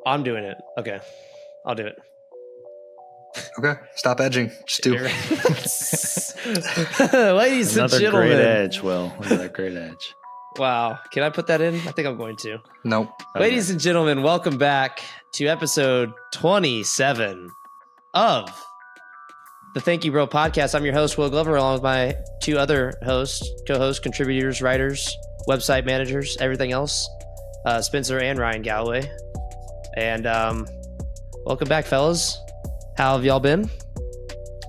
I'm doing it. Okay. I'll do it. Okay, stop edging. Just do. Ladies and gentlemen. Great edge, Will. Another great edge. Wow. Can I put that in? I think I'm going to. Nope. Ladies and gentlemen, welcome back to episode 27 of the Thank You Bro podcast. I'm your host, Will Glover, along with my two other hosts, co-hosts, contributors, writers, website managers, everything else, Spencer and Ryan Galloway. And welcome back, fellas. How have y'all been?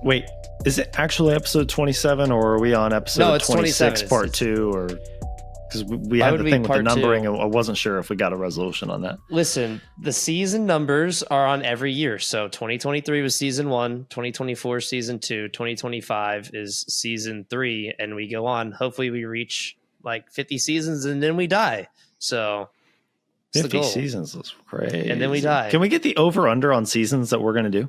Wait, is it actually episode 27 or are we on episode 26 part 2? Or because we had the thing with the numbering, and I wasn't sure if we got a resolution on that. Listen, the season numbers are on every year. So 2023 was season 1, 2024 season 2, 2025 is season 3, and we go on. Hopefully we reach like 50 seasons and then we die. So 50 seasons is crazy. And then we die. Can we get the over-under on seasons that we're going to do?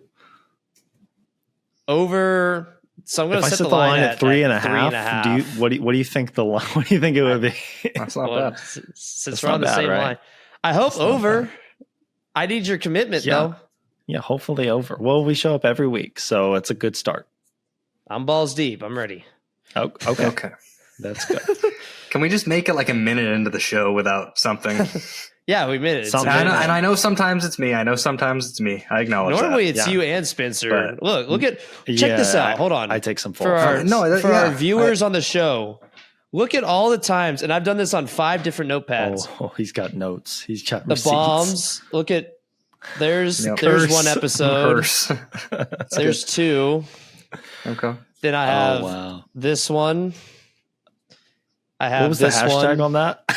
So I'm going to set the line at 3.5. What do you think the line? What do you think it would be? That's not bad. Since we're on the same line, I hope over. I need your commitment though. Yeah, hopefully over. Well, we show up every week, so it's a good start. I'm balls deep. I'm ready. Oh, okay, that's good. Can we just make it like a minute into the show without something? Yeah, we made it. I know sometimes it's me. I acknowledge Normally that. it's you and Spencer. But check this out. Hold on. I take some for our viewers on the show. Look at all the times, and I've done this on 5 different notepads. Oh, he's got notes. He's got the receipts. Bombs. Look at there's one episode. There's 2. Okay. Then I have this one. I have what was the hashtag on that?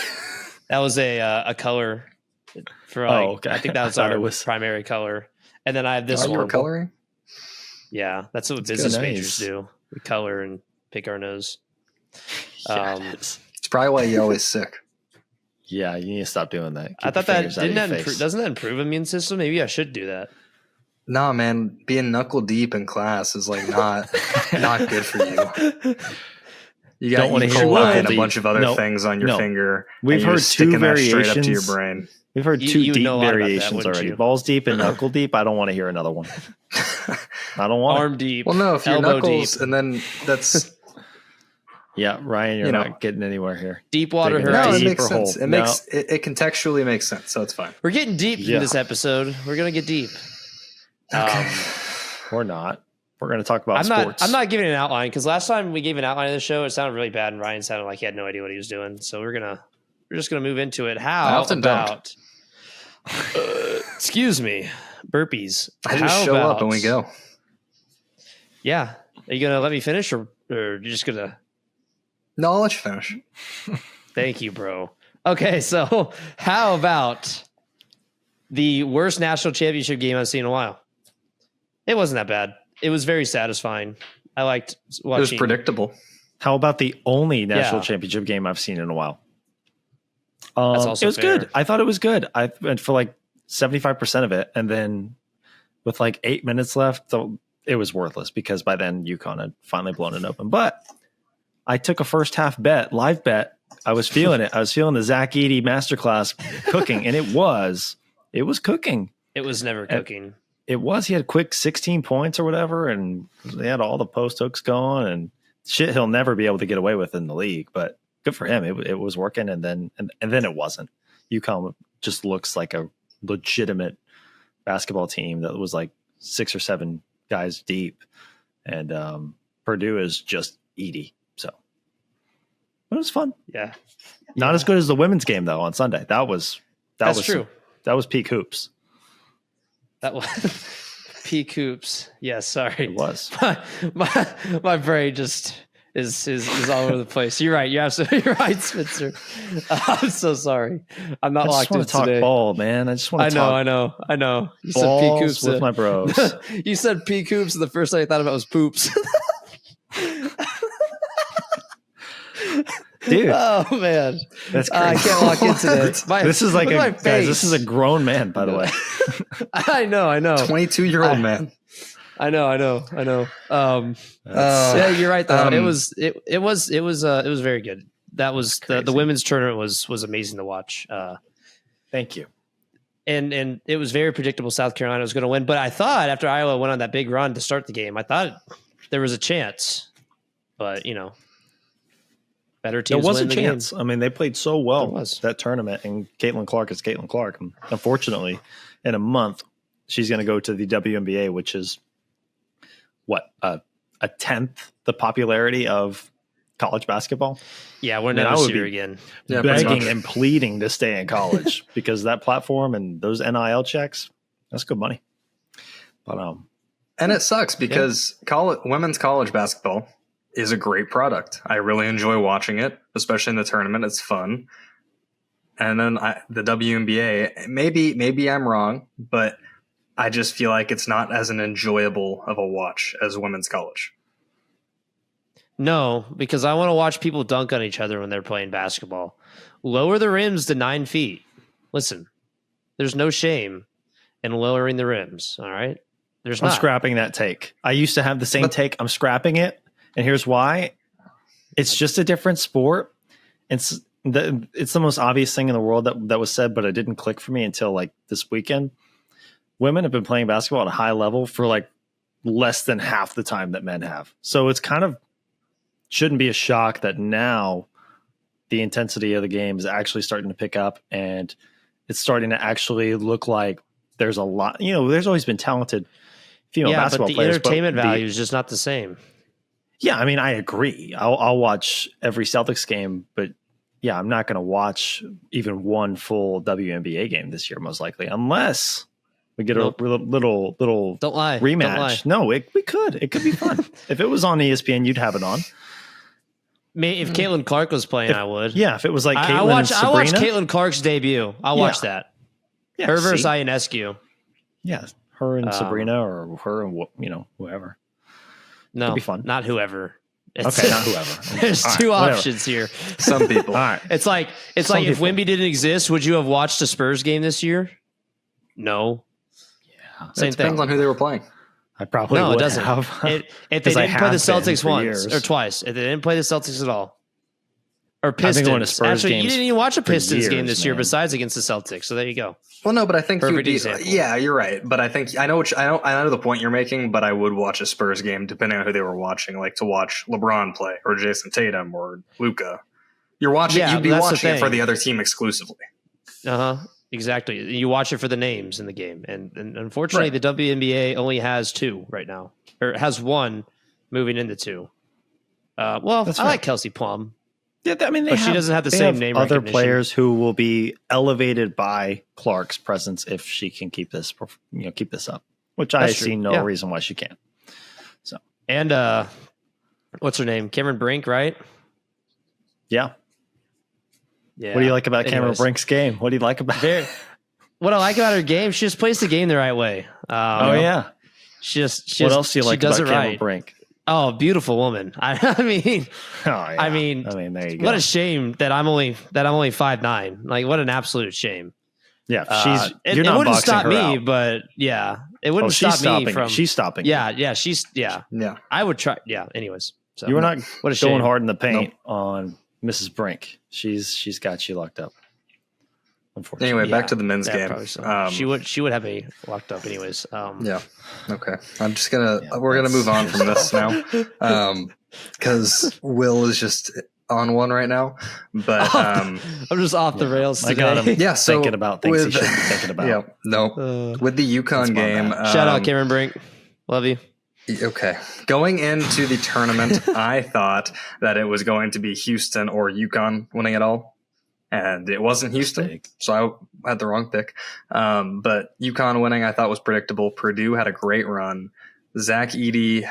That was a color for I think that was our primary color. And then I have this one. Coloring? Yeah, that's what business majors do. We color and pick our nose. It's probably why you're always sick. Yeah, you need to stop doing that. I thought that doesn't that improve immune system? Maybe I should do that. Nah, man, being knuckle deep in class is like not good for you. You don't want to hear a bunch of other things on your finger. We've heard 2 variations straight up to your brain. We've heard 2 deep variations already. Balls deep and knuckle deep. I don't want to hear another one. I don't want arm deep. Well, no, if you're knuckles, deep. And then that's yeah, Ryan, you're not getting anywhere here. Deep water. No, it makes sense. It contextually makes sense, so it's fine. We're getting deep in this episode. We're gonna get deep. Okay. We're not. We're going to talk about sports. I'm not giving an outline because last time we gave an outline of the show, it sounded really bad, and Ryan sounded like he had no idea what he was doing. So we're just gonna move into it. How about? Excuse me, burpees. I just show up and we go. Yeah, are you gonna let me finish, or you're just gonna? No, I'll let you finish. Thank you, bro. Okay, so how about the worst national championship game I've seen in a while? It wasn't that bad. It was very satisfying. I liked watching. It was predictable. How about the only national championship game I've seen in a while? That's also it was fair. good. I thought it was good. I went for like 75% of it. And then with like 8 minutes left, it was worthless because by then UConn had finally blown it open. But I took a first half live bet. I was feeling it. I was feeling the Zach Edey masterclass cooking. And it was cooking. It was never cooking. It was. He had quick 16 points or whatever, and they had all the post hooks going and shit he'll never be able to get away with in the league. But good for him. It was working, and then it wasn't. UConn just looks like a legitimate basketball team that was like 6 or 7 guys deep, and Purdue is just Edey. So it was fun. Yeah, not as good as the women's game though on Sunday. That was true. That was peak hoops. That was peak hoops. Yeah, sorry. It was. My brain just is all over the place. You're right. You're absolutely right, Spencer. I'm so sorry. I'm not locked in today. I just want to talk ball, man. I just want to talk. I know. You said peak hoops with my bros. You said peak hoops, and the first thing I thought about was poops. Dude, oh man, that's crazy. I can't walk in today. This is like guys, this is a grown man, by the way. I know. 22-year-old man. I know. Yeah, you're right though. It was very good. That was the women's tournament was amazing to watch. Thank you. and it was very predictable South Carolina was going to win. But I thought after Iowa went on that big run to start the game, I thought there was a chance. But, better teams there was win a the chance. game. I mean, they played so well that tournament, and Caitlin Clark is Caitlin Clark. And unfortunately, in a month, she's going to go to the WNBA, which is a tenth the popularity of college basketball. Yeah, we're never see her again. Yeah, begging and pleading to stay in college because that platform and those NIL checks, that's good money. But and it sucks because women's college basketball is a great product. I really enjoy watching it, especially in the tournament. It's fun. And then the WNBA, maybe I'm wrong, but I just feel like it's not as an enjoyable of a watch as women's college. No, because I want to watch people dunk on each other when they're playing basketball. Lower the rims to 9 feet. Listen, there's no shame in lowering the rims. All right. I'm scrapping that take. I used to have the same take. I'm scrapping it. And here's why. It's just a different sport. It's the most obvious thing in the world that was said, but it didn't click for me until like this weekend. Women have been playing basketball at a high level for like less than half the time that men have. So it's kind of shouldn't be a shock that now the intensity of the game is actually starting to pick up, and it's starting to actually look like there's a lot. There's always been talented female basketball players. But the entertainment value is just not the same. Yeah, I mean, I agree. I'll watch every Celtics game, but yeah, I'm not going to watch even one full WNBA game this year, most likely, unless we get a little Don't lie. rematch. Don't lie. No, we could. It could be fun. If it was on ESPN, you'd have it on. If Caitlin Clark was playing, I would. Yeah, if it was like Caitlin I watch Sabrina. Caitlin Clark's debut. I'll watch that. Yeah, her versus Ionescu. Yeah, her and Sabrina, or her and whoever. No, it'd be fun. Not whoever. Okay, not whoever. There's two options here. Some people. All right. It's like if Wemby didn't exist, would you have watched a Spurs game this year? No. Yeah, same thing. Depends on who they were playing. I probably would have. If they didn't play the Celtics once or twice, if they didn't play the Celtics at all, or Pistons. Actually, you didn't even watch a Pistons game this year, besides against the Celtics. So there you go. Well, no, but I think perfect example. Yeah, you're right. But I think I know the point you're making. But I would watch a Spurs game depending on who they were watching, like to watch LeBron play or Jason Tatum or Luka. You're watching. You'd be watching it for the other team exclusively. Exactly. You watch it for the names in the game, and unfortunately, the WNBA only has 2 right now, or has 1 moving into 2. I like Kelsey Plum. Yeah, I mean, she doesn't have the same name. Other players who will be elevated by Clark's presence if she can keep this up, which I see no reason why she can't. So and what's her name? Cameron Brink, right? Yeah. Yeah. What do you like about Cameron Brink's game? What do you like about her? What I like about her game, she just plays the game the right way. She just what else do you like about Cameron Brink? Oh, beautiful woman. I mean, there you go. What a shame that I'm only 5'9". Like, what an absolute shame. Yeah, it wouldn't stop me, but it wouldn't stop me from. She's stopping. Yeah, she's. I would try. Yeah. Anyways, so you were not going hard in the paint on Mrs. Brink. She's got you locked up. Unfortunately. Anyway, back to the men's game. So. She would have me locked up anyways. Yeah. Okay. I'm just we're gonna move on from this now, because Will is just on one right now. But I'm just off the rails today. I got him. Yeah. So thinking about things he shouldn't be thinking about. Yeah. No. With the UConn game. Shout out Cameron Brink. Love you. Okay. Going into the tournament, I thought that it was going to be Houston or UConn winning it all. And it wasn't Houston, so I had the wrong pick. But UConn winning, I thought, was predictable. Purdue had a great run. Zach Edey,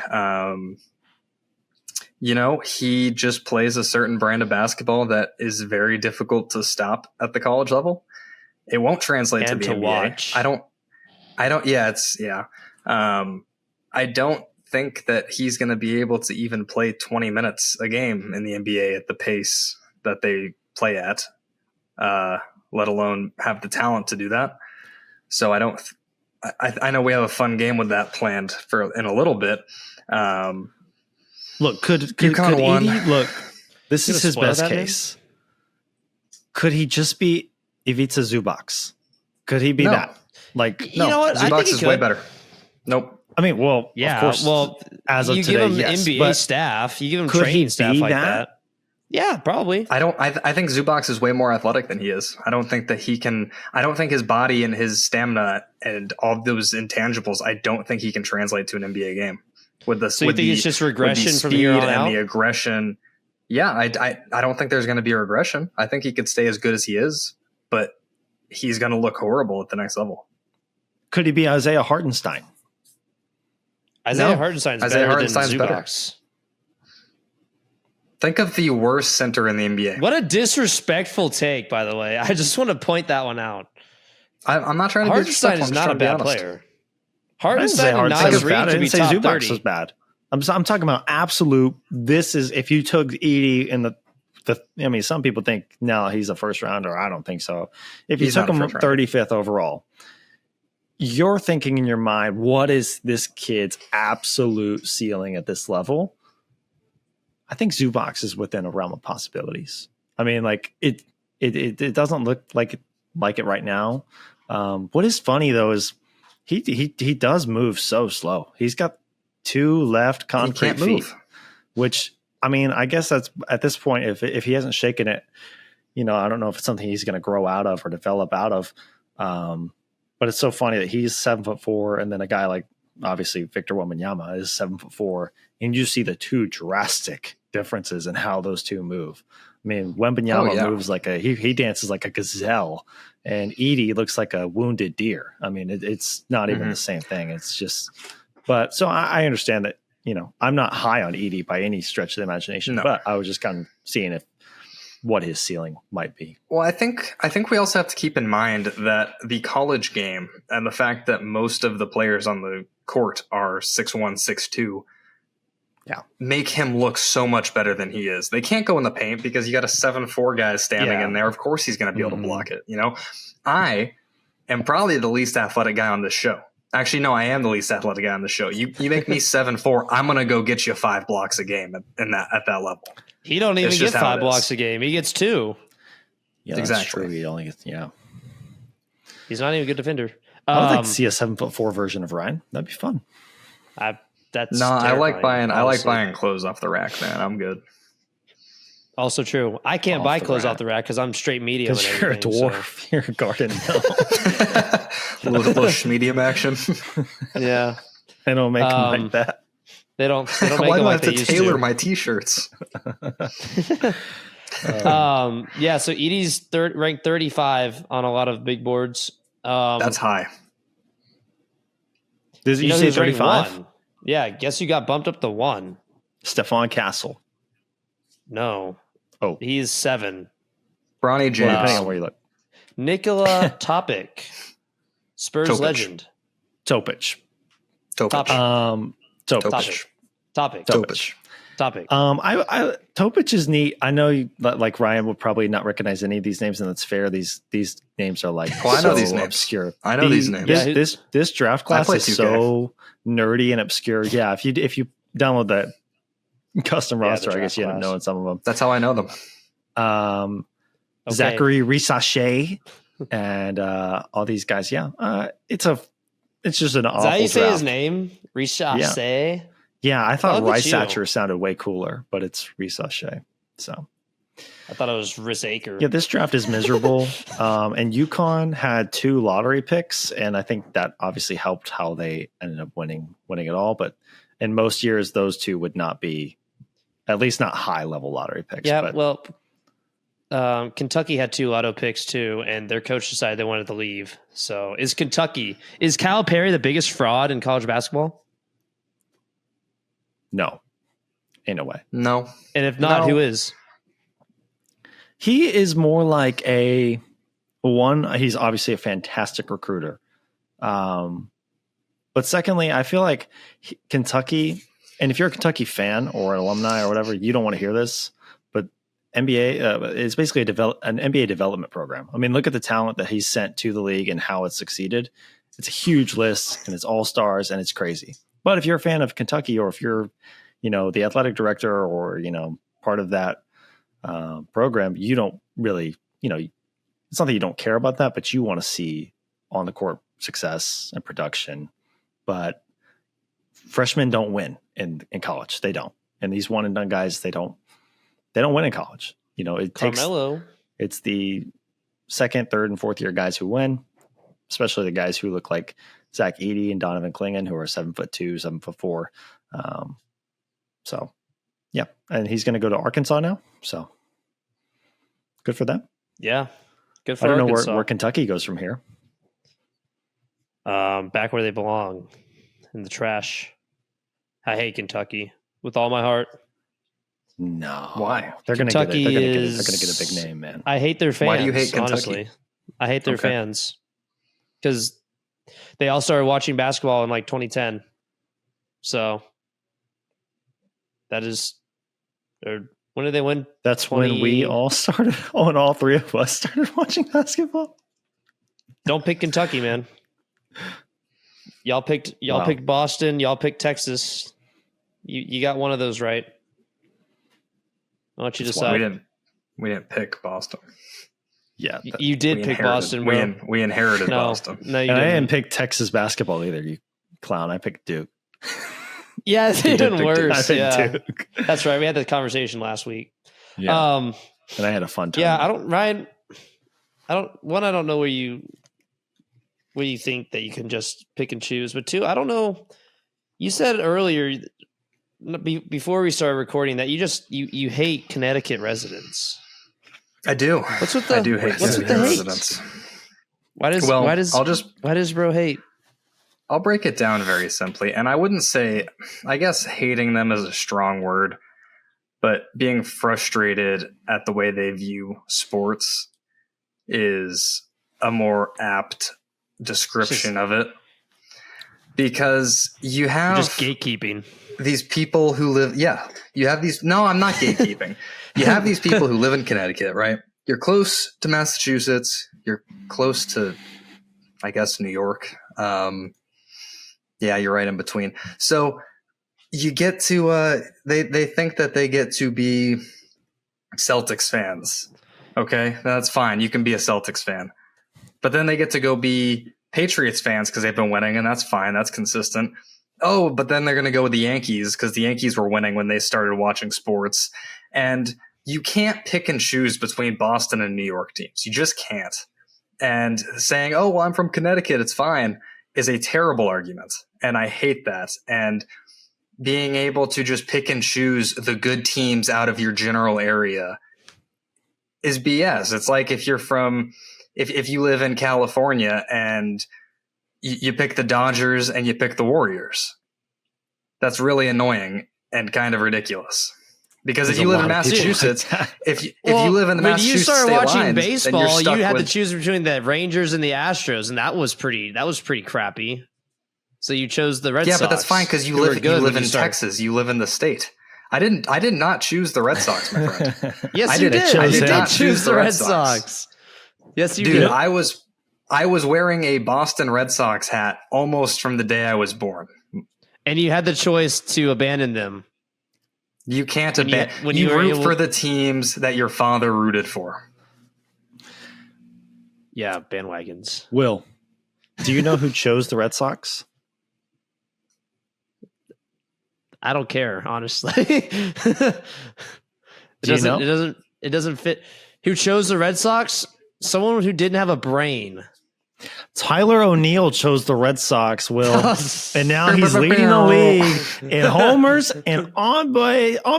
he just plays a certain brand of basketball that is very difficult to stop at the college level. It won't translate to the NBA. Watch. I don't think that he's going to be able to even play 20 minutes a game in the NBA at the pace that they play at. Let alone have the talent to do that. So I know we have a fun game with that planned in a little bit. Look, could Edey, look, this is his best case. Could he just be Ivica Zubac? Could he be No. that? Like, You no. know what? I Zubac think he is way could. better. Nope. I mean, well, Yeah, of course. well, as of you today, give him yes, NBA but staff, you give him could he training staff be like that? that. Yeah, probably. I think Zubac is way more athletic than he is. I don't think that he can. I don't think his body and his stamina and all those intangibles. I don't think he can translate to an NBA game with the. So you with think the, it's just with the regression from speed here on and out? the aggression. Yeah, I don't think there's going to be a regression. I think he could stay as good as he is, but he's going to look horrible at the next level. Could he be Isaiah Hartenstein? Isaiah No. Hartenstein's Isaiah better Hartenstein's than better. Zubac. Think of the worst center in the NBA. What a disrespectful take, by the way. I just want to point that one out. I'm not trying to be Hartenstein disrespectful. is I'm just not a trying to be bad honest. player. I didn't say Hartenstein and Hartenstein Nas was Reed bad. I could be didn't say top Zubac 30. was bad. I'm talking about absolute. This is if you took Edie in the. I mean, some people think no, he's a first rounder. I don't think so. If you He's took not a him first rounder. 35th overall, you're thinking in your mind, what is this kid's absolute ceiling at this level? I think Zubac is within a realm of possibilities. I mean, like it doesn't look like it right now. What is funny though is he does move so slow. He's got two left He concrete can't feet, move. which I mean, I guess that's at this point, if he hasn't shaken it, you know, I don't know if it's something he's going to grow out of or develop out of. But it's so funny that he's 7'4", and then a guy like obviously Victor Wembanyama is 7'4", and you see the two drastic differences in how those two move. I mean, Wembanyama moves like he dances like a gazelle, and Edie looks like a wounded deer. I mean, it's not even the same thing. It's just, but so I understand that. You know, I'm not high on Edie by any stretch of the imagination, but I was just kind of seeing what his ceiling might be. Well, I think we also have to keep in mind that the college game and the fact that most of the players on the court are 6'1", 6'2", make him look so much better than he is. They can't go in the paint because you got a 7'4" guy standing in there. Of course he's going to be able to block it. You know, I am probably the least athletic guy on this show. Actually, no, I am the least athletic guy on the show. You make me 7'4", I'm going to go get you 5 blocks a game at that level. He don't even It's get just how 5 it blocks is. a game. He gets 2. Yeah, that's Exactly. true. He only gets, He's not even a good defender. I would like to see a 7'4" version of Ryan. That'd be fun. That's No, I like terrifying, honestly. buying clothes off the rack, man. I'm good. Also true. I can't Off buy the clothes rack. off the rack because I'm straight medium. Because and you're a everything, so- dwarf. You're a garden gnome. little medium action. Yeah, They don't make them Um, like that. they don't make Why them do I like have they to used tailor to. my t-shirts? Yeah, so Edie's ranked 35 on a lot of big boards. That's high. Did you know say who's ranked 35? 1? Yeah, guess you got bumped up to 1. Stephon Castle. No. Oh. He's 7. Bronny Well, James. depending on where you look. Nikola Topic, Spurs Topic. legend. Topic. Topic. Topic. Topic. Topic. Topic. Topic. Topic is neat. I know, like Ryan would probably not recognize any of these names, and that's fair. These names are like Oh, I know so these names. obscure. I know these names. Yeah, This draft class play is 2K. so nerdy and obscure. Yeah, if you download that custom Yeah, the roster, I draft guess you end up class. knowing some of them. That's how I know them. Okay. Zachary Risachet and all these guys. Yeah, it's just an Is awful that how you say draft. his name? Risha. Yeah, I thought Oh, look at Rice you. Satcher sounded way cooler, but it's Risachet. So I thought it was Risaker. yeah, this draft is miserable. And UConn had 2 lottery picks, and I think that obviously helped how they ended up winning it all. But in most years, those 2 would not be, at least not high level lottery picks. Yeah, but well, Kentucky had 2 lotto picks too, and their coach decided they wanted to leave. So is Cal Perry the biggest fraud in college basketball? no, in a way. No. And if not, No. who is? He is more like he's obviously a fantastic recruiter. But secondly, I feel like Kentucky, and if you're a Kentucky fan or an alumni or whatever, you don't want to hear this, but NBA is basically an NBA development program. I mean, look at the talent that he's sent to the league and how it's succeeded. It's a huge list and it's all stars and it's crazy. But if you're a fan of Kentucky, or if you're, the athletic director or, part of that program, you don't really, it's not that you don't care about that, but you want to see on the court success and production, but freshmen don't win in college. They don't. And these one and done guys, they don't win in college. You know, it's the second, third, and fourth year guys who win, especially the guys who look like Zach Edey and Donovan Clingan, who are 7'2", 7'4". So yeah. And he's going to go to Arkansas now. So good for them. Yeah. Good for I don't Arkansas. know where Kentucky goes from here. Back where they belong, in the trash. I hate Kentucky with all my heart. No. Why? They're going to get Kentucky they're going to get a big name, man. I hate their fans. Why do you hate Kentucky? Honestly, I hate their Okay. fans because they all started watching basketball in like 2010. So that is, or when did they win? That's when we all started, when all three of us started watching basketball. Don't pick Kentucky, man. Y'all picked Boston. Y'all picked Texas. You got one of those right. I'll let you That's decide. We didn't pick Boston. Yeah. You did We pick inherited- Boston, bro. We inherited No, Boston. no, you And I didn't. didn't pick Texas basketball either, you clown. I picked Duke. Yeah, it's You did even pick Duke. I worse. picked Yeah, Duke. that's right. We had that conversation last week. Yeah. And I had a fun time. I don't know where you think that you can just pick and choose, but two, I don't know. You said earlier before we started recording that you hate Connecticut residents. I do. What's with the I do hate what's with Connecticut the hate? residents. Why does bro hate? I'll break it down very simply. And I wouldn't say, I guess hating them is a strong word, but being frustrated at the way they view sports is a more apt description of it. Because you have Just gatekeeping. these people who live, you have these, no, I'm not gatekeeping. You have these people who live in Connecticut, right? You're close to Massachusetts. You're close to, I guess, New York. Yeah, you're right in between. So you get to, they think that they get to be Celtics fans. Okay, that's fine. You can be a Celtics fan. But then they get to go be Patriots fans because they've been winning, and that's fine. That's consistent. Oh, but then they're going to go with the Yankees because the Yankees were winning when they started watching sports. And you can't pick and choose between Boston and New York teams. You just can't. And saying, oh, well, I'm from Connecticut, it's fine, is a terrible argument. And I hate that. And being able to just pick and choose the good teams out of your general area is BS. It's like if you're from, if you live in California and you pick the Dodgers and you pick the Warriors. That's really annoying and kind of ridiculous. Because if you live in Massachusetts, if you live in the Massachusetts when you started state watching lines, baseball, then you're stuck you had with, to choose between the Rangers and the Astros, and that was pretty crappy. So you chose the Red Sox. Yeah, but that's fine because you who were live good when in started. Texas. You live in the state. I did not choose the Red Sox, my friend. Yes, I you did. did. I You did did not choose the Red Sox. Yes, you Dude, did. I was wearing a Boston Red Sox hat almost from the day I was born. And you had the choice to abandon them. You can't When you- abandon. when You you were root able- for the teams that your father rooted for. Yeah, bandwagons. Will, do you know who chose the Red Sox? I don't care, honestly. It Do you know? doesn't fit. Who chose the Red Sox? Someone who didn't have a brain. Tyler O'Neill chose the Red Sox, Will. And now he's leading the league in homers and on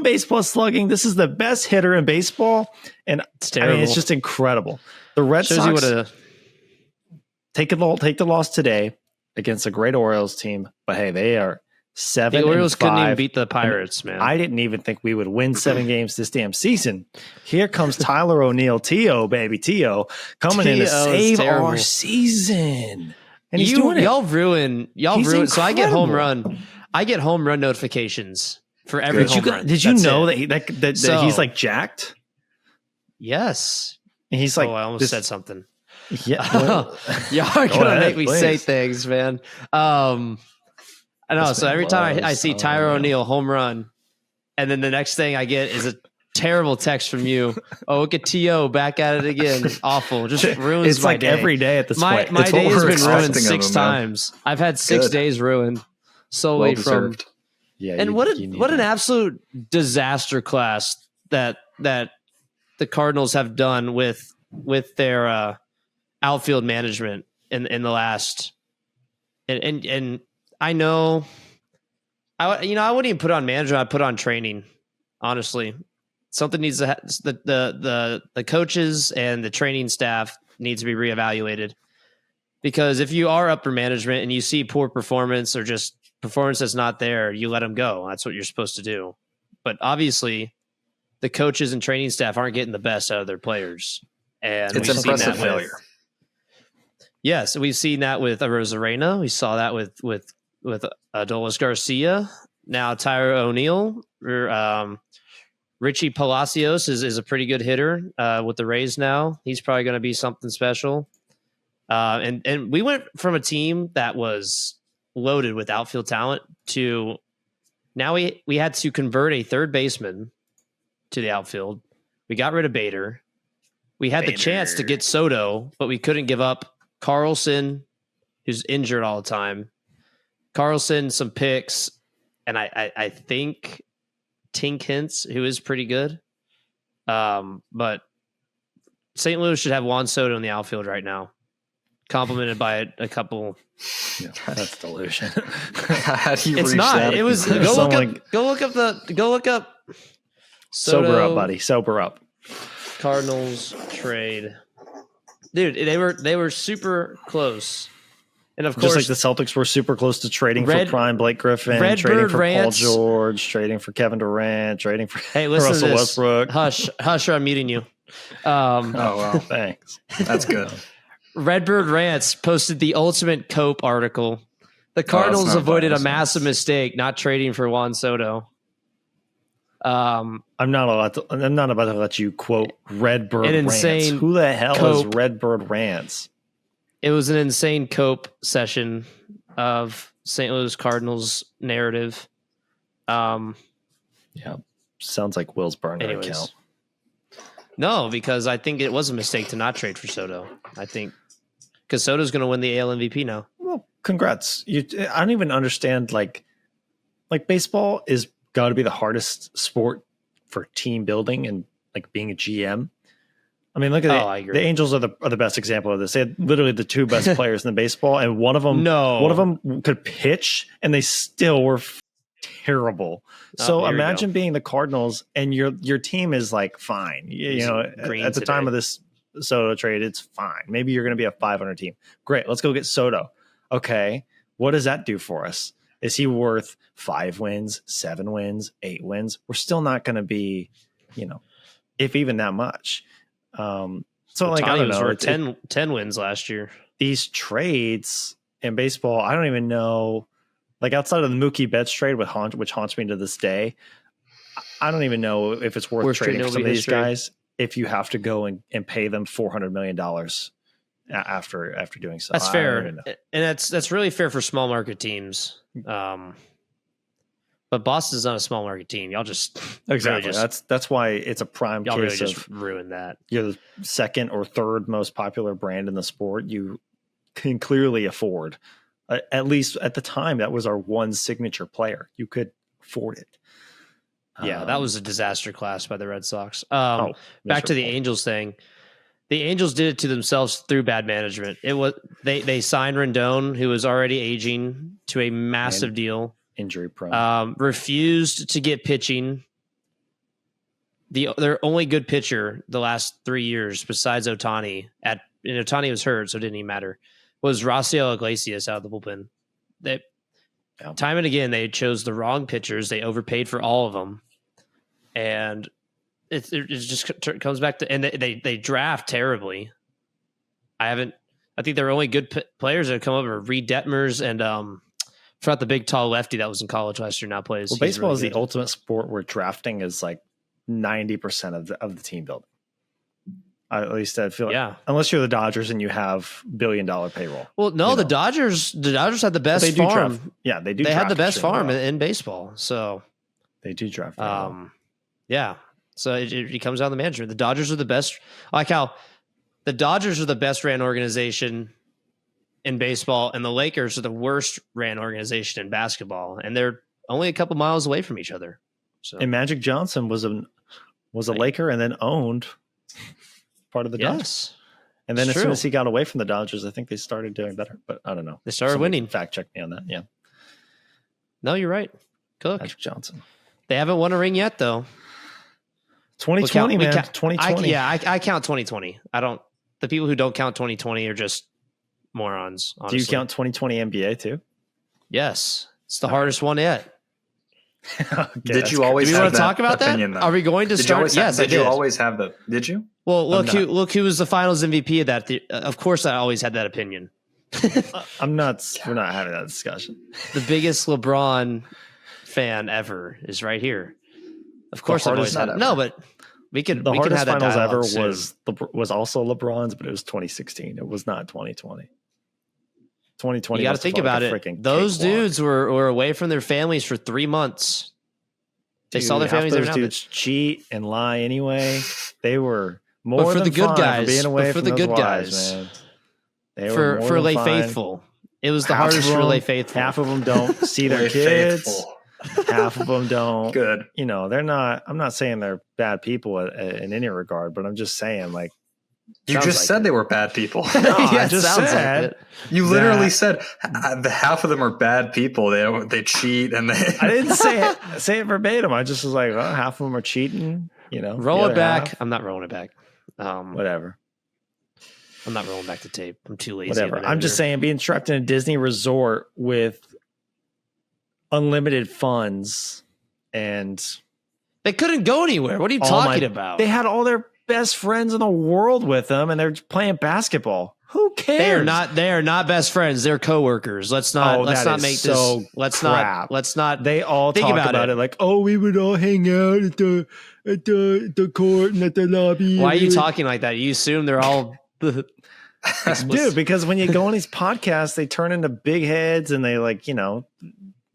base plus slugging. This is the best hitter in baseball. And It's terrible. it's just incredible. The Red Shows you Sox what a take the loss today against a great Orioles team. But hey, they are 7-5. the Orioles couldn't even beat the Pirates, man. I didn't even think we would win 7 games this damn season. Here comes Tyler O'Neill, T.O., baby, T.O., coming in to T.O. is save terrible. our season. And he's doing it. Y'all ruin. So I get home run. I get home run notifications for every home run. Did you That's know it. that So- he's like jacked? Yes. And he's like, I almost this- said something. Yeah, well, Y'all are Go gonna ahead, make me say please. things, man. I know. This So man every time I loves see Tyler Tyler O'Neill. O'Neill home run, and then the next thing I get is terrible text from you. Oh, look at T.O. back at it again. Awful. Just ruins It's my like day. every day at this My point. my It's what day has we're been ruined expecting of 6 him, man. times. I've had 6 Good. days ruined Well solely from. deserved. Yeah, And you- what you need an that. absolute disaster class that the Cardinals have done with their outfield management in the last. And I know, I wouldn't even put on manager. I put on training. Honestly, something needs to the coaches and the training staff needs to be reevaluated, because if you are upper management and you see poor performance or just performance that's not there, you let them go. That's what you're supposed to do. But obviously, the coaches and training staff aren't getting the best out of their players, and It's we've seen impressive that failure. Yes, we've seen that with Rosarena. We saw that with Adolis Garcia. Now Tyler O'Neill. Richie Palacios is a pretty good hitter with the Rays now. He's probably going to be something special. And we went from a team that was loaded with outfield talent to now we had to convert a third baseman to the outfield. We got rid of Bader. We had the chance to get Soto, but we couldn't give up Carlson, who's injured all the time. Carlson, some picks, and I think Tink Hintz, who is pretty good. But St. Louis should have Juan Soto in the outfield right now, complimented by a couple. Yeah, that's delusion. How do you It's reach not. that It was conclusion? go look up. Sober Soto, up, buddy. Sober up. Cardinals trade, dude. They were super close, and of Just course, like the Celtics were super close to trading Red- for prime Blake Griffin, Redbird trading for rants. Paul George, trading for Kevin Durant, trading for hey, listen Russell to this. Westbrook. Hush, I'm muting you. Oh wow, Thanks. that's good. Redbird Rants posted the ultimate Cope article. The Cardinals not avoided a biased. massive mistake not trading for Juan Soto. I'm not about to let you quote Redbird An Rants. insane Who the hell Cope. is Redbird Rants? It was an insane Cope session of St. Louis Cardinals narrative. Yeah, sounds like Will's burner Anyways. account. No, because I think it was a mistake to not trade for Soto. I think because Soto's going to win the AL MVP now. Well, congrats. I don't even understand like baseball is got to be the hardest sport for team building and like being a GM. I mean, look at I agree. the Angels are the best example of this. They had literally the two best players in the baseball, and one of them could pitch, and they still were terrible. So here we imagine being the Cardinals, and your team is like fine. You know, green at the time today. of this Soto trade, it's fine. Maybe you're going to be a 500 team. Great, let's go get Soto. Okay, what does that do for us? Is he worth 5 wins, 7 wins, 8 wins? We're still not going to be, if even that much. So like, I Ohtani don't was know. worth 10 wins last year. These trades in baseball, I don't even know. Like outside of the Mookie Betts trade, which haunts me to this day, I don't even know if it's worth Worst trade trading in for some of MLB these history. guys if you have to go and pay them $400 million after doing so. That's I don't fair, even know. and that's really fair for small market teams. But Boston's not a small market team. Y'all just Exactly. really just, That's why it's a prime y'all really case just of ruined that. you're the second or third most popular brand in the sport. You can clearly afford, at least at the time, that was our one signature player. You could afford it. Yeah, that was a disaster class by the Red Sox. Oh, Back to the miserable. Angels thing. The Angels did it to themselves through bad management. It was they signed Rendon, who was already aging, to a massive deal. Injury prone. Refused to get pitching. Their only good pitcher the last 3 years, besides Ohtani, and Ohtani was hurt, so it didn't even matter, was Raciel Iglesias out of the bullpen. Time and again, they chose the wrong pitchers. They overpaid for all of them, and it just comes back to, and they draft terribly. I think their only good players that have come over are Reed Detmers and forgot the big tall lefty that was in college last year now plays. Well, He's baseball really is the good. ultimate sport where drafting is like 90% of the team building. At least I feel like, Yeah. unless you're the Dodgers and you have $1 billion payroll. Well, no, you the know. Dodgers had the But best they do farm. draft. Yeah, They had draft the best extremely farm well. in baseball. So, They do draft. Very well. yeah. So it comes down to the management. The Dodgers are the best. I like how the Dodgers are the best ran organization in baseball, and the Lakers are the worst ran organization in basketball, and they're only a couple miles away from each other. So And Magic Johnson was a Laker and then owned part of the Dodgers. yes, And then it's as soon true. as he got away from the Dodgers, I think they started doing better. But I don't know. They started Somebody winning. Fact check me on that. Yeah, No, you're right. Cook. Magic Johnson. They haven't won a ring yet, though. 2020, We man. count- 2020. I count 2020. I don't. The people who don't count 2020 are just morons. Honestly. Do you count 2020 NBA too? Yes, it's the hardest one yet. Okay, Did that's you good. always Do we have want to talk about opinion, that? though? Are we going to Did you start? always Yes, have, I did you did. always have the? Did you? Well, I'm look who was the Finals MVP of that. Of course, I always had that opinion. I'm not. We're not having that discussion. The biggest LeBron fan ever is right here. Of course, I've always hardest had it. not No, but we could. The we could hardest have that finals ever dialogue soon. was also LeBron's, but it was 2016. It was not 2020. 2020. You got to must have think felt about like a it. freaking Those cakewalk. dudes were away from their families for 3 months. They saw their Dude, half families those every now and then. dudes cheat and lie anyway. They were more But for than the good fine guys, for being away but for from the those good wives, guys. man. They were For more for than Lay fine. Faithful, it was the Half hardest of for them- Lay Faithful. Half of them don't see their Way kids. faithful. Half of them don't. Good. You know, they're not. I'm not saying they're bad people in any regard, but I'm just saying, like, You sounds just like said it. they were bad people. No, I it just sounds like said it. You literally that- said the half of them are bad people. They cheat and they. I didn't say it verbatim. I just was like, well, half of them are cheating. You know, Roll the it other back. half, I'm not rolling it back. whatever. I'm not rolling back the tape. I'm too lazy. Whatever. of an I'm just editor. saying, being trapped in a Disney resort with unlimited funds and They couldn't go anywhere. What are you all talking about? They had all their best friends in the world with them, and they're playing basketball. Who cares? They are not best friends. They're coworkers. Let's not Oh, let's that not is make so this let's crap. not They all Think talk about about it. it like, oh, we would all hang out at the court and at the lobby. Why are you talking like that? You assume they're all Dude, because when you go on these podcasts, they turn into big heads and they like, you know,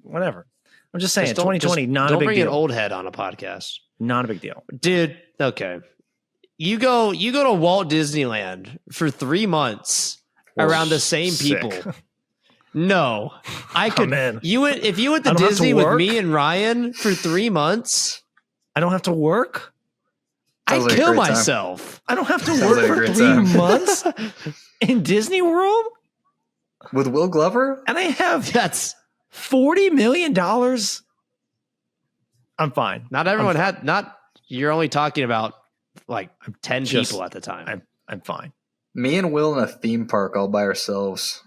whatever. I'm just saying, Just don't- 2020, just not a don't big bring deal. an old head on a podcast. Not a big deal. Dude, okay. You go to Walt Disneyland for 3 months around the same Sick. people. No. I could in. if you went to I don't have to Disney with work? me and Ryan for 3 months, I don't have to work. Sounds I'd like a kill great time. myself. I don't have to Sounds work like a for great 3 time. months in Disney World, With Will Glover? and I have That's $40 million. I'm fine. not everyone had not you're only talking about like 10 just- people at the time. I'm fine. Me and Will in a theme park all by ourselves.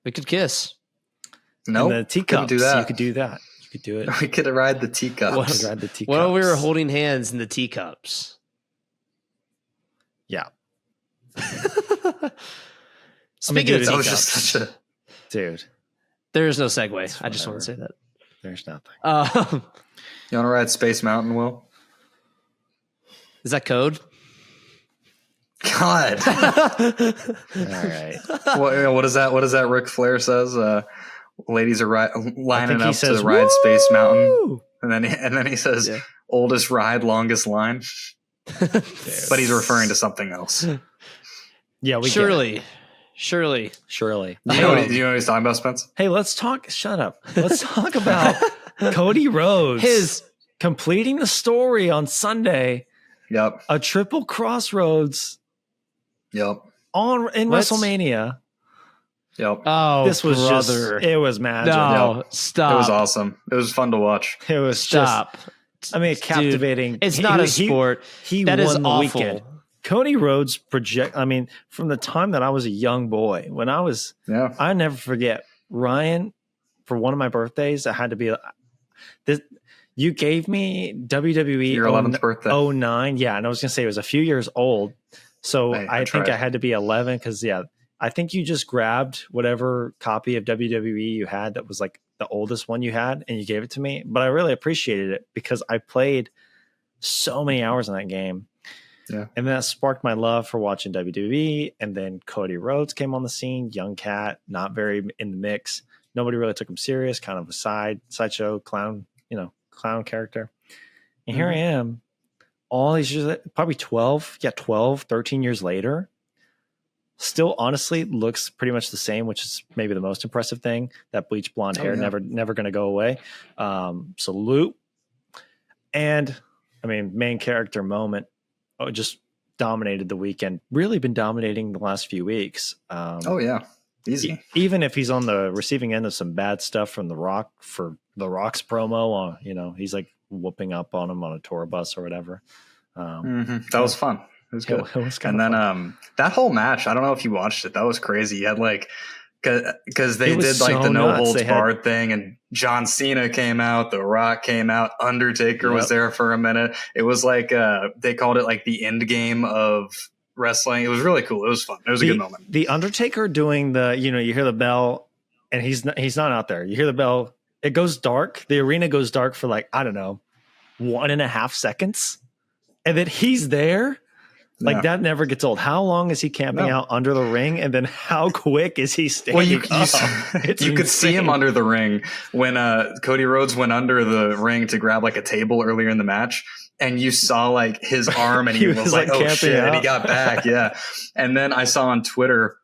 We could kiss. No, And the teacups. do that. You could do that. You could do it. We could ride the teacups. What? You could ride the teacups. What if we were holding hands in the teacups? Yeah, Speaking of dude, That was teacups, just such a. dude. there is no segue. I just want to say that. There's nothing. You want to ride Space Mountain, Will? Is that code? God, All right. what is that? What is that? Ric Flair says. Ladies are lining he up says, to ride Space Mountain, "Woo!" and then he says, Yeah. "Oldest ride, longest line." But he's referring to something else. Yeah, we Surely. surely. Do you know what he's talking about, Spence? Hey, let's talk. Shut up. Let's talk about Cody Rhodes. His completing the story on Sunday, Yep. a triple crossroads Yep. in Let's- WrestleMania. Yep. oh, This was brother. it was magic. no, Yep. stop. It was awesome. It was fun to watch. It was Stop. just, I mean, captivating. It's not a He- sport. He That won is the awful. weekend. Cody Rhodes from the time that I was a young boy, Yeah. I never forget Ryan, for one of my birthdays, I had to be this. You gave me WWE Your 11th birthday. 09. Yeah. And I was going to say it was a few years old. So Hey, I I think tried. I had to be 11 because, I think you just grabbed whatever copy of WWE you had that was like the oldest one you had and you gave it to me. But I really appreciated it because I played so many hours in that game. Yeah. And that sparked my love for watching WWE. And then Cody Rhodes came on the scene, young cat, not very in the mix. Nobody really took him serious, kind of a sideshow clown character. And here I am, all these years, probably 12, 13 years later, still honestly looks pretty much the same, which is maybe the most impressive thing. That bleach blonde hair, never going to go away. Salute. And I mean, main character moment, just dominated the weekend. Really been dominating the last few weeks. Easy. Even if he's on the receiving end of some bad stuff from The Rock for The Rock's promo, he's like whooping up on him on a tour bus or whatever. That was fun. It was good. It was and then fun. That whole match, I don't know if you watched it. That was crazy. You had like, because they did like so the no nuts. holds barred thing, and John Cena came out, The Rock came out, Undertaker was there for a minute. It was like they called it like the end game of wrestling. It was really cool. It was fun. It was a good moment. The Undertaker doing the, you hear the bell and he's not out there. You hear the bell. It goes dark. The arena goes dark for like, I don't know, 1.5 seconds. And then he's there. Like that never gets old. How long is he camping out under the ring? And then how quick is he standing up? You could see him under the ring when Cody Rhodes went under the ring to grab like a table earlier in the match. And you saw like his arm and he was like, oh shit. And he got back. Yeah. And then I saw on Twitter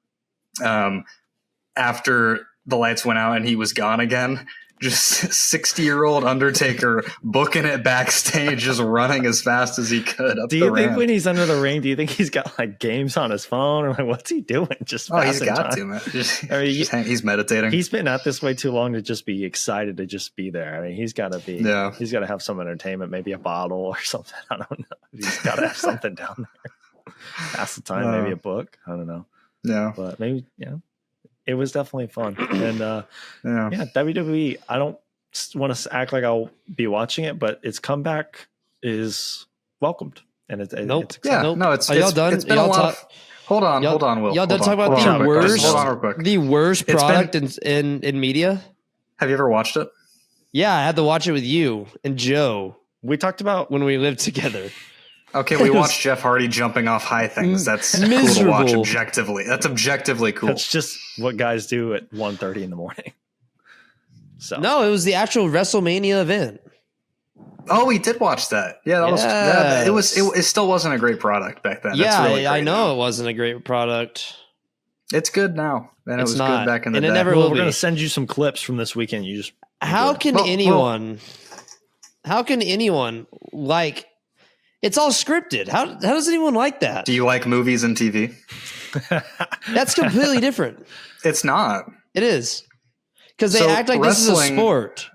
after the lights went out and he was gone again, just 60-year-old Undertaker booking it backstage, just running as fast as he could up the ramp. Do you think when he's under the ring, do you think he's got like games on his phone or like what's he doing? Just he's got to, man. He's meditating. He's been out this way too long to just be excited to just be there. I mean, he's got to be. Yeah. He's got to have some entertainment, maybe a bottle or something. I don't know. He's got to have something down there. Pass the time, maybe a book. I don't know. Yeah, but maybe It was definitely fun. And WWE, I don't want to act like I'll be watching it, but its comeback is welcomed. And it's exciting. Are y'all done? It's been a lot of, hold on, Will. Y'all done talking about the worst product in media? Have you ever watched it? Yeah, I had to watch it with you and Joe. We talked about when we lived together. Okay, we watched Jeff Hardy jumping off high things. That's cool to watch objectively. That's objectively cool. That's just what guys do at 1:30 in the morning. So no, it was the actual WrestleMania event. Oh, we did watch that. Yeah, that was. It still wasn't a great product back then. Yeah, really I know it wasn't a great product. It's good now, and it was good back in the day. It never will be. We're going to send you some clips from this weekend. You just how can anyone like? It's all scripted. How does anyone like that? Do you like movies and TV? That's completely different. It's not. It is. Because they act like this is a sport.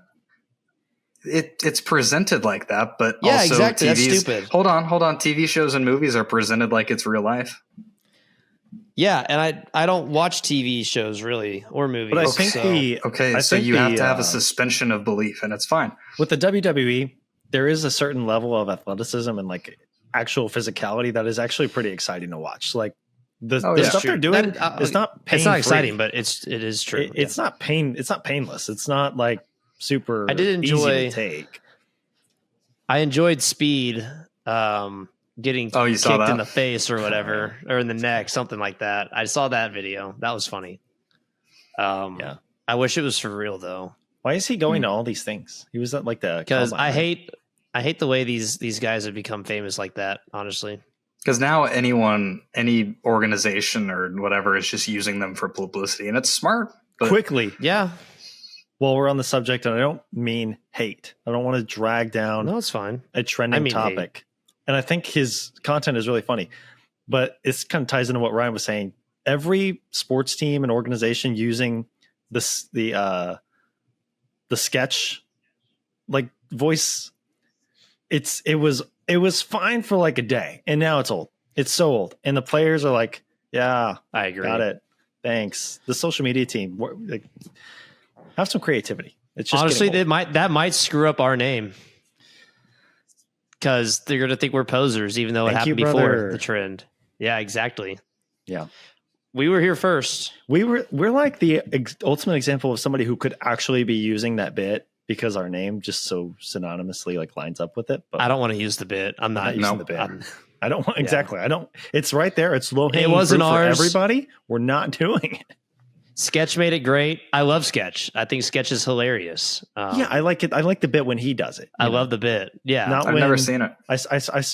It's presented like that, but yeah, also exactly. TV's, that's stupid. Hold on. TV shows and movies are presented like it's real life. Yeah, and I don't watch TV shows really or movies. But I think so you have to have a suspension of belief, and it's fine. With the WWE, there is a certain level of athleticism and like actual physicality that is actually pretty exciting to watch. Like the stuff they're doing, it's not exciting, but it is true. It's not painless. It's not like super. I did enjoy easy to take. I enjoyed Speed getting kicked in the face or whatever, or in the neck, something like that. I saw that video. That was funny. I wish it was for real though. Why is he going to all these things? He was at like the because I hate the way these guys have become famous like that. Honestly, because now any organization or whatever is just using them for publicity, and it's smart. But quickly, yeah. Well, we're on the subject, and I don't mean hate. I don't want to drag down. No, it's fine. A trending topic, hate. And I think his content is really funny. But it kind of ties into what Ryan was saying. Every sports team and organization using the sketch like voice, it was fine for like a day, and now it's old. It's so old, and the players are like, yeah, I agree, got it, thanks. The social media team, like, have some creativity. It's just honestly that might screw up our name because they're gonna think we're posers, even though it happened before the trend. Yeah, exactly. Yeah. We were here first. We're like the ultimate example of somebody who could actually be using that bit because our name just so synonymously like lines up with it. But I don't want to use the bit. I'm not using the bit. I don't want exactly. I don't. It's right there. It's low hanging. It wasn't fruit ours. For everybody. We're not doing it. Sketch made it great. I love Sketch. I think Sketch is hilarious. Yeah, I like it. I like the bit when he does it. I love the bit. Yeah. Not I've when never seen it.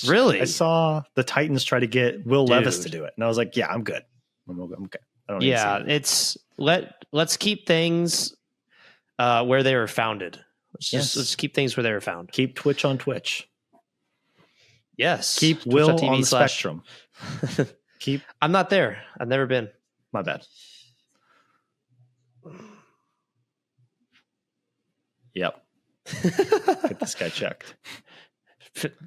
Really? I saw the Titans try to get Will Levis to Dude. do it, and I was like, "Yeah, I'm good. I'm okay. I don't need to Yeah, see it." it's let's keep things where they were founded. Yes. Let's keep things where they were found. Keep Twitch on Twitch. Yes. Keep Will on Twitch.tv the slash- spectrum. Keep I'm not there. I've never been. my bad. Yep. Get this guy checked.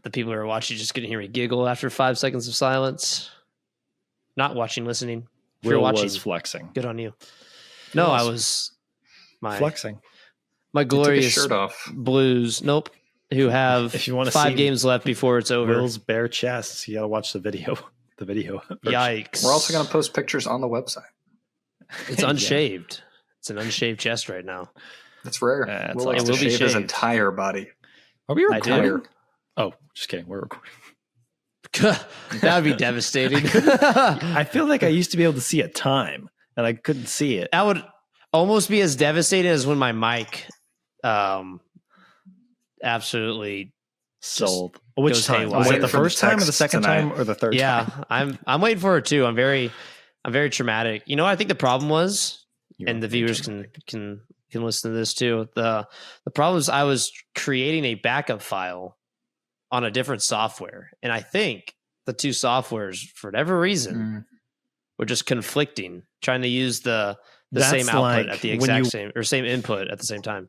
The people who are watching just gonna hear me giggle after 5 seconds of silence. Not watching, listening. If you're Will watching, was flexing. good on you. No, was. I was my Flexing. my He took his glorious shirt off. Blues. Nope. Who have If you wanna 5 see games left before it's over. Will's bare chests. You got to watch the video. The video. version. Yikes. We're also going to post pictures on the website. It's Yeah. unshaved. It's an unshaved chest right now. It's rare. Yeah, it's Will likes awesome. to It will be shave his shaved. entire body. Are we I do. recording? Oh, just kidding. We're recording. That would be devastating. I feel like I used to be able to see a time, and I couldn't see it. That would almost be as devastating as when my mic absolutely Sold. Which goes time? haywire. Was it Waiting the for the first time or the text second tonight. time or the third yeah, time? I'm waiting for it too. I'm very traumatic. You know what I think the problem was, You and are the viewers very can listen to this too. The problem is I was creating a backup file on a different software, and I think the two softwares, for whatever reason, were just conflicting, trying to use the That's same output like at the when exact you- same or same input at the same time.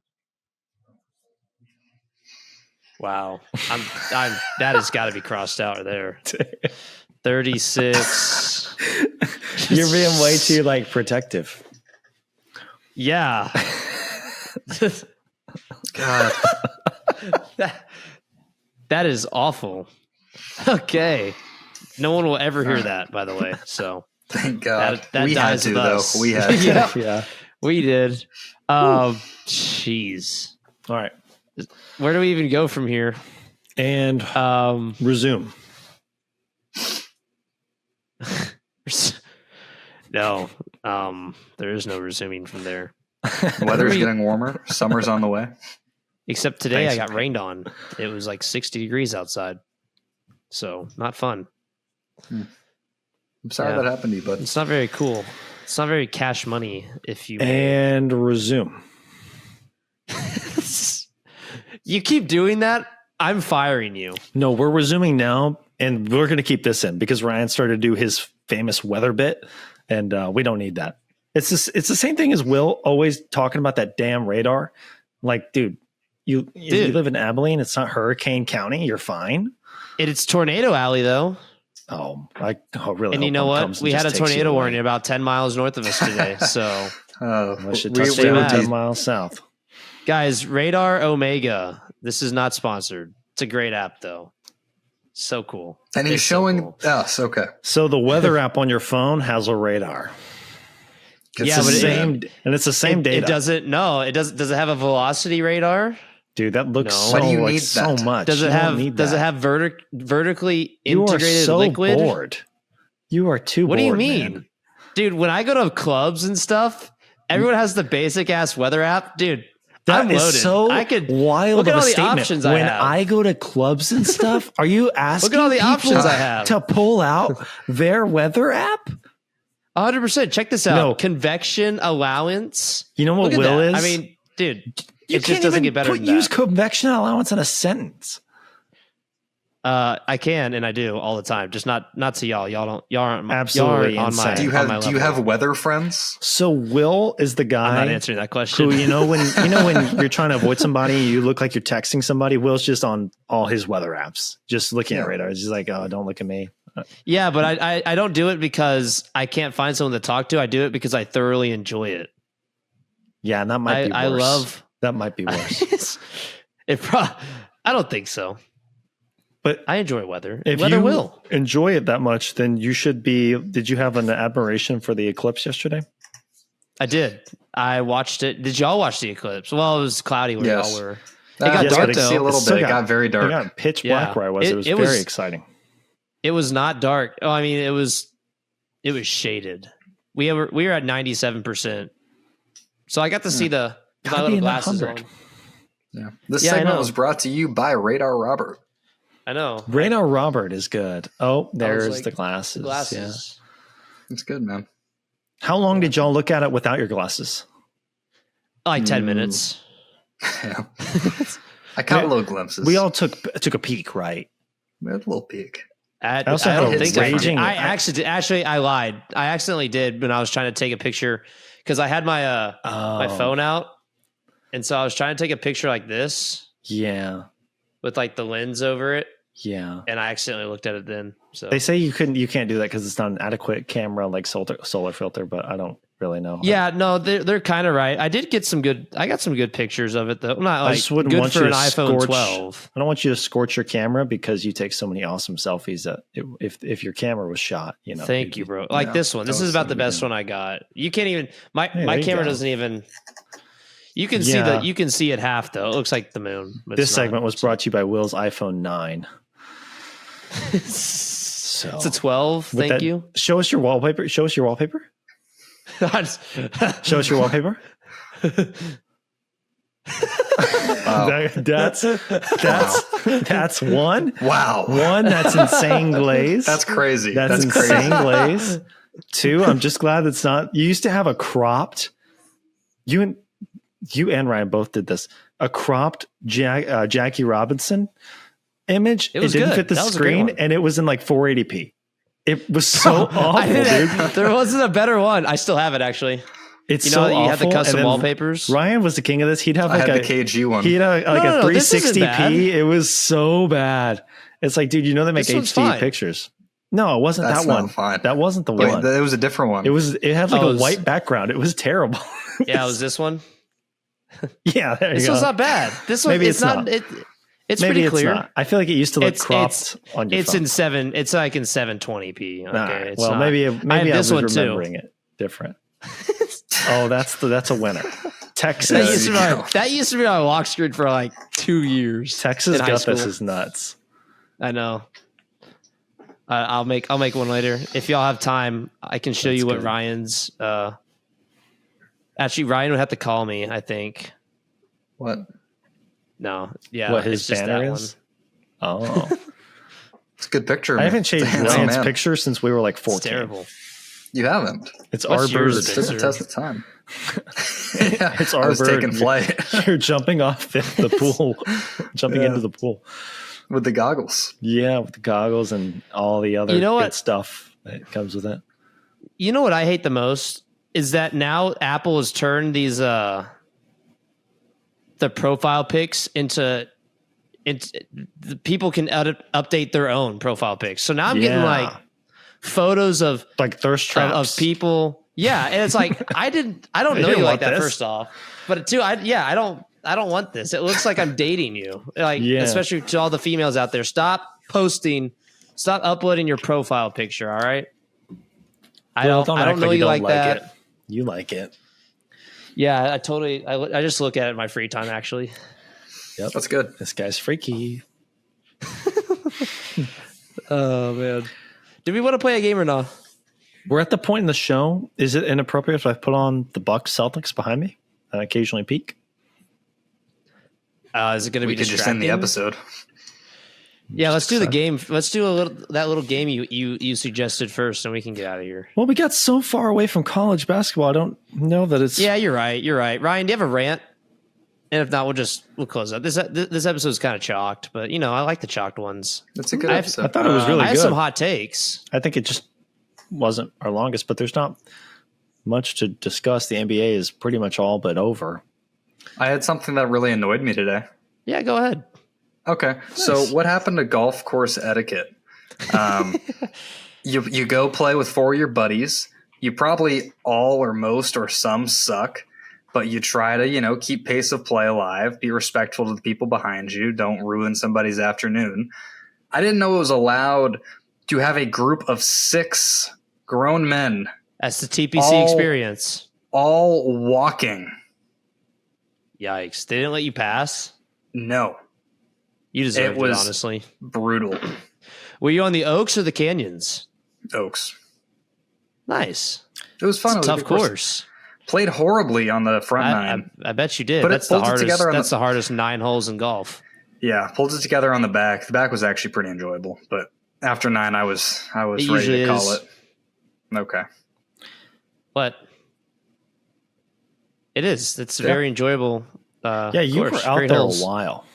Wow, I'm that has got to be crossed out there. 36. You're being way too like protective. Yeah. God. That is awful. Okay. No one will ever hear that, by the way. So Thank God. that we had dies to, with though. us. We had to. Yeah. Yeah. we did. Jeez. All right. Where do we even go from here? And resume. No. There is no resuming from there. Weather's getting warmer. Summer's on the way. Except today Thanks. I got rained on. It was like 60 degrees outside. So not fun. I'm sorry Yeah. that happened to you, bud. It's not very cool. It's not very cash money if you And resume. you keep doing that, I'm firing you. No, we're resuming now, and we're going to keep this in because Ryan started to do his famous weather bit, and we don't need that. It's the same thing as Will always talking about that damn radar. Like, dude, you live in Abilene. It's not Hurricane County. You're fine. It's Tornado Alley though. Oh, really? And you hope know one what? comes and We had a just takes you tornado away. warning about 10 miles north of us today. So I should we, touch we stay down would mad. 10 miles south. guys, Radar Omega. This is not sponsored. It's a great app though. So cool. and he's It's so showing cool. us. Okay. So the weather app on your phone has a radar. It's Yeah, the but it- same. And it's the same data. It doesn't. No, it does. Does it have a velocity radar? Dude, that looks No. so, Why do you like, need so that? much. Does it You don't have? need Does it that. have vertically You are integrated so liquid? bored. You are too What bored. do you mean, man. dude? When I go to clubs and stuff, everyone has the basic ass weather app, dude. That I'm is loaded. so I could wild look at of a all the statement. options I when have. I go to clubs and stuff, are you asking Look at all the people options I have. to pull out their weather app? 100%. Check this out. No. Convection allowance. You know what Look at Will that. is? I mean, dude, you it just doesn't get better than that. use convection allowance in a sentence. I can and I do all the time. Just not to y'all. Y'all aren't Absolutely y'all aren't on my. insane. Do you on my have Do you level. have weather friends? So Will is the I'm guy not answering that question. who when you're trying to avoid somebody, you look like you're texting somebody. Will's just on all his weather apps, just looking at Yeah. radar. He's just like, oh, don't look at me. Yeah, but I don't do it because I can't find someone to talk to. I do it because I thoroughly enjoy it. Yeah, and that might be worse. I love that might be worse. I don't think so. But I enjoy weather. if Weather you will. enjoy it that much, then you should be. Did you have an admiration for the eclipse yesterday? I did. I watched it. Did y'all watch the eclipse? Well, it was cloudy where Yes. y'all were. It got yes, dark but it- though. See a little Still bit. It got very It dark. got pitch Yeah. black where I was. It was It very was- exciting. It was not dark. Oh, I mean, it was shaded. We were at 97% So I got to see my Gotta be little in that glasses 100. on. Yeah. This Yeah, I segment know. was brought to you by Radar Robert. I know. Radar Robert is good. Oh, there's like, the glasses. The glasses. It's good, man. Yeah. How long did y'all look at it without your glasses? Like 10 minutes. Yeah. I caught little glimpses. We all took a peek, right? We had a little peek. I also don't had a think I did. raging- Actually, I lied. I accidentally did when I was trying to take a picture because I had my my phone out, and so I was trying to take a picture like this Yeah, with like the lens over it, yeah. and I accidentally looked at it then. So They say you can't do that because it's not an adequate camera like solar filter, but I don't really know. yeah, no, they're kind of right. I did get some good. I got some good pictures of it though. Not I like just wouldn't good want for you an to iPhone scorch. 12. I don't want you to scorch your camera because you take so many awesome selfies that if your camera was shot, Thank you, bro. Like this one. This is about the best one I got. You can't even my Hey, my there you camera go. doesn't even. You can Yeah. you can see it half though. It looks like the moon. But This it's not. segment was brought to you by Will's iPhone 9. It's So a 12. with Thank that- you. Show us your wallpaper. Show us your wallpaper. Show us your wallpaper. Wow. That's one. Wow. One, that's insane glaze. That's crazy. That's insane glaze. Two, I'm just glad it's not. You used to have a cropped. You and Ryan both did this. A cropped Jackie Robinson image. It was didn't good. fit the That was a great screen, one. and it was in like 480p. It was so awful, dude. There wasn't a better one. I still have it actually. It's You so know, you have the awful. custom And then wallpapers. Ryan was the king of this. He'd have I like had a the KG one. He'd have like No, a this isn't 360p. bad. It was so bad. It's like, dude, you know they make This one's HD fine. pictures. No, it wasn't That's that not one. fine. That wasn't the Wait, one. it was a different one. It had like Oh, it a was- white background. It was terrible. Yeah, it was this one. Yeah, there you This go. one's not bad. This one, Maybe it's it's not. not. It's Maybe pretty it's clear. not. I feel like it used to look It's- cropped on your It's phone. in 7. It's like in 720p. Okay, All right. it's Well, not- maybe I I have was this one too. remembering it different. Oh, that's a winner. That Texas. used, to be you my, go. that used to be my lock screen for like 2 years. Texas in high got this school. is nuts. I know. I'll make one later if y'all have time. I can show That's you what good. Ryan's. Actually, Ryan would have to call me. I think. What? No, yeah, What his it's just banner that is? Oh, It's a good picture. I haven't It's a changed handsome Ryan's man. picture since we were like It's 14. terrible. You haven't. It's What's our bird. yours, It stood the Spencer? test of time. It's I our was bird. taking flight You're jumping off the pool, jumping Yeah. into the pool. with the goggles. Yeah, with the goggles and all the other You know good what? stuff that comes with it. You know what I hate the most is that now Apple has turned these the profile pics into the people can update their own profile pics. So now I'm getting Yeah. like photos of Like thirst traps. of people. Yeah, and it's like I don't You know didn't you like want that this. first off. But two, I don't want this. It looks like I'm dating you. Like Yeah. especially to all the females out there. Stop uploading your profile picture, all right? I Well, don't act know you like that. it. You like it. Yeah, I just look at it in my free time actually. Yep. That's good. This guy's freaky. Oh man. Do we want to play a game or not? We're at the point in the show. Is it inappropriate if I put on the Bucks Celtics behind me and occasionally peek? Is it going to be We could just end the distracting? episode. Yeah, let's do the game. Let's do that little game you suggested first, and we can get out of here. Well, we got so far away from college basketball. I don't know that it's. Yeah, you're right. Ryan, do you have a rant? And if not, we'll close out. This episode's kind of chalked, but I like the chalked ones. That's a good I episode. thought it was really I have good. some hot takes. I think it just wasn't our longest, but there's not much to discuss. The NBA is pretty much all but over. I had something that really annoyed me today. Yeah, go ahead. Okay, so what happened to golf course etiquette? You go play with 4 of your buddies. You probably all or most or some suck, but you try to keep pace of play alive. Be respectful to the people behind you. Don't ruin somebody's afternoon. I didn't know it was allowed to have a group of 6 grown men That's the TPC All- experience. all walking. Yikes! They didn't let you pass. No, You deserved it, was- honestly. brutal. Were you on the Oaks or the Canyons? Oaks. Nice. It was fun. It's It a was tough good course. Played horribly on the front nine. I bet you did. But it That's the pulled it hardest. together on That's the- the hardest 9 holes in golf. Yeah, pulled it together on the back. The back was actually pretty enjoyable, but after 9, I was It ready usually to call is. it. Okay. But it is. It's Yeah. very enjoyable. Yeah, you course. were out Great there holes. a while.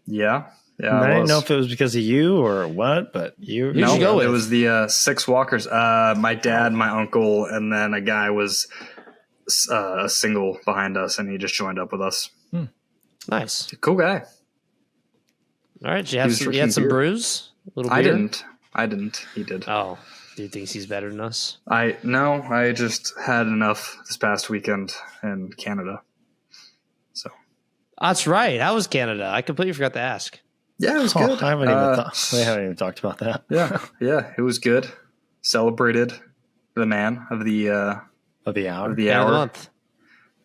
Yeah. Yeah. And I it didn't was. know if it was because of you or what, but you. Who'd you go with? It was the 6 walkers. My dad, my uncle, and then a guy was a single behind us, and he just joined up with us. Nice. Cool guy. All right. You He was had drinking some beer. brews? A little I beer? didn't. He did. Oh, dude thinks he's better than us. I just had enough this past weekend in Canada. So That's right. How was Canada? I completely forgot to ask. yeah, it was Oh, good. I haven't even we haven't even talked about that. yeah, it was good. Celebrated the man of the Of the hour. of the Man of hour, the month.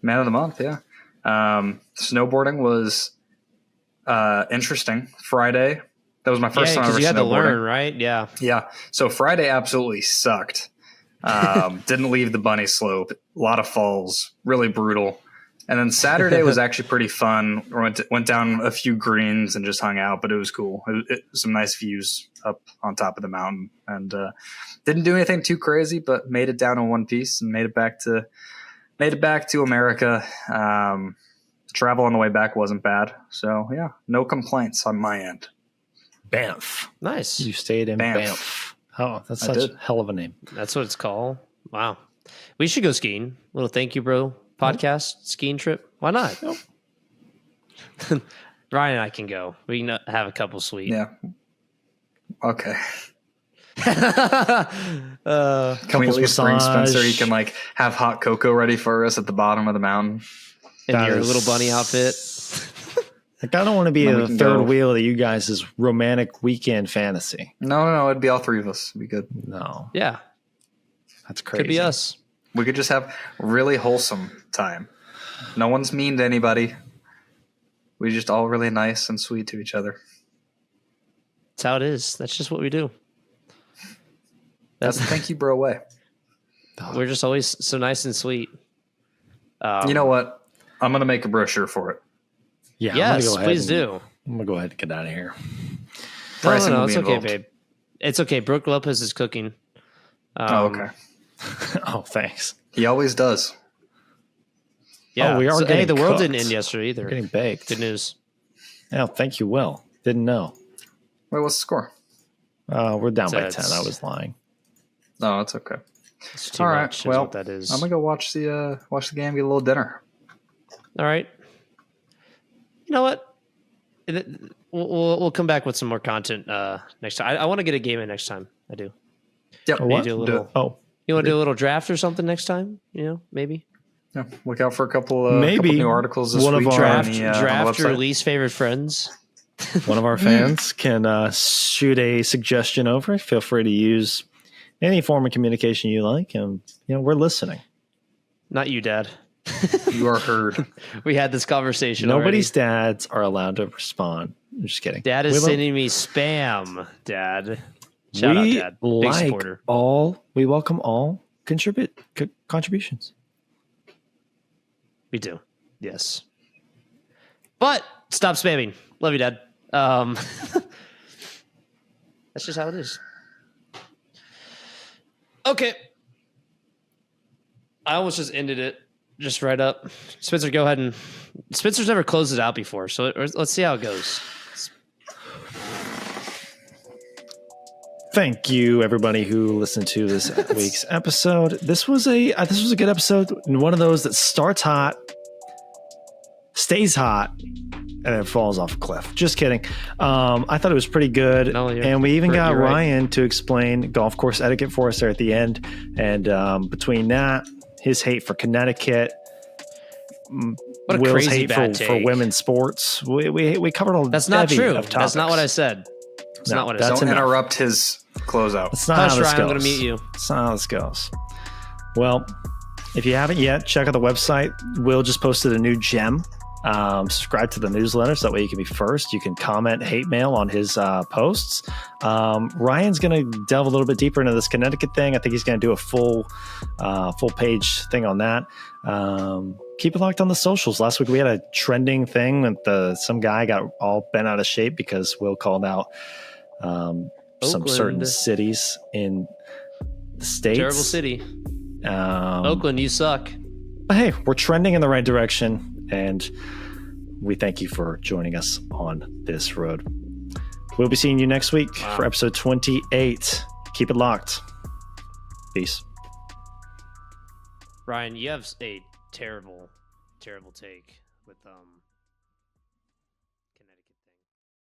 man of the month. Yeah, snowboarding was interesting. Friday, that was my first time ever because you had to snowboarding. learn, right? Yeah. Yeah, so Friday absolutely sucked. Didn't leave the bunny slope. A lot of falls, really brutal. And then Saturday was actually pretty fun. Went down a few greens and just hung out, but it was cool. Some nice views up on top of the mountain, and didn't do anything too crazy, but made it down in one piece and made it back to America. Travel on the way back wasn't bad, so yeah, no complaints on my end. Banff. Nice. You stayed in Banff. Banff. Oh, that's I such did. a hell of a name. That's what it's called. Wow. We should go skiing. Little thank you, bro. Podcast skiing trip. Why not? Ryan and I can go. We can have a couple sweet. Yeah. Okay. uh, Can we at Couples least bring Spencer? He massage. can like have hot cocoa ready for us at the bottom of the mountain. in That your is- little bunny outfit. Like, I don't want to be Then we the can third go. wheel of you guys' romantic weekend fantasy. No, it'd be all 3 of us. It'd be good. No, Yeah. that's crazy. Could be us. We could just have really wholesome time. No one's mean to anybody. We just all really nice and sweet to each other. That's how it is. That's just what we do. That's the thank you, bro way. We're just always so nice and sweet. You know what? I'm gonna make a brochure for it. Yeah, I'm Yes, gonna go ahead please and- do. I'm gonna go ahead and get out of here. Pricing No, will it's be okay, involved. babe. It's okay. Brooke Lopez is cooking. Oh, okay. Oh, thanks. He always does. Yeah. Oh, we are hey, getting the world cooked. didn't end yesterday either. We're getting baked. Good news. Oh, thank you, Will. Didn't know. Wait, what's the score? We're down by It's- 10. I was lying. No, it's okay. It's too All right, much. Is well, what that is. I'm gonna go watch the game, get a little dinner. All right. You know what? We'll come back with some more content next time. I want to get a game in next time. I do. Yep. Or what? do a little- Oh, You want to do a little draft or something next time? You know, maybe Yeah, look out for a couple Maybe new articles this one of week. our- draft on the, on the draft your website. least favorite friends. one of our fans can shoot a suggestion over. Feel free to use any form of communication you like, and we're listening. Not you, Dad. You are heard. We had this conversation. Nobody's dads are allowed to respond. I'm just kidding. Dad is We love- sending me spam. Dad, shout out, we Dad. Big like supporter. we welcome all contributions. We do. Yes. But stop spamming. Love you, Dad. That's just how it is. Okay. I almost just ended it just right up. Spencer, go ahead and Spencer's never closed it out before, so let's see how it goes. Thank you, everybody who listened to this week's episode. This was a good episode. One of those that starts hot, stays hot, and then falls off a cliff. Just kidding. I thought it was pretty good, No, you're- and we even got you're right. Ryan to explain golf course etiquette for us there at the end. And between that, his hate for Connecticut, What a Will's crazy hate bad for take. women's sports, we covered all. That's not bevy true. of That's not what I topics. said. That's No, not what I that's said. Don't enough. interrupt his closeout. That's not Hush, how this Ryan, goes. I'm going to meet you. That's not how this goes. Well, if you haven't yet, check out the website. Will just posted a new gem Subscribe to the newsletter so that way you can be first. You can comment hate mail on his posts. Ryan's going to delve a little bit deeper into this Connecticut thing. I think he's going to do a full page thing on that. Keep it locked on the socials. Last week we had a trending thing with some guy got all bent out of shape because Will called out some certain cities in the States. Terrible city. Oakland, you suck. But hey, we're trending in the right direction, and we thank you for joining us on this road. We'll be seeing you next week for episode 28. Keep it locked. Peace. Ryan, you have a terrible take with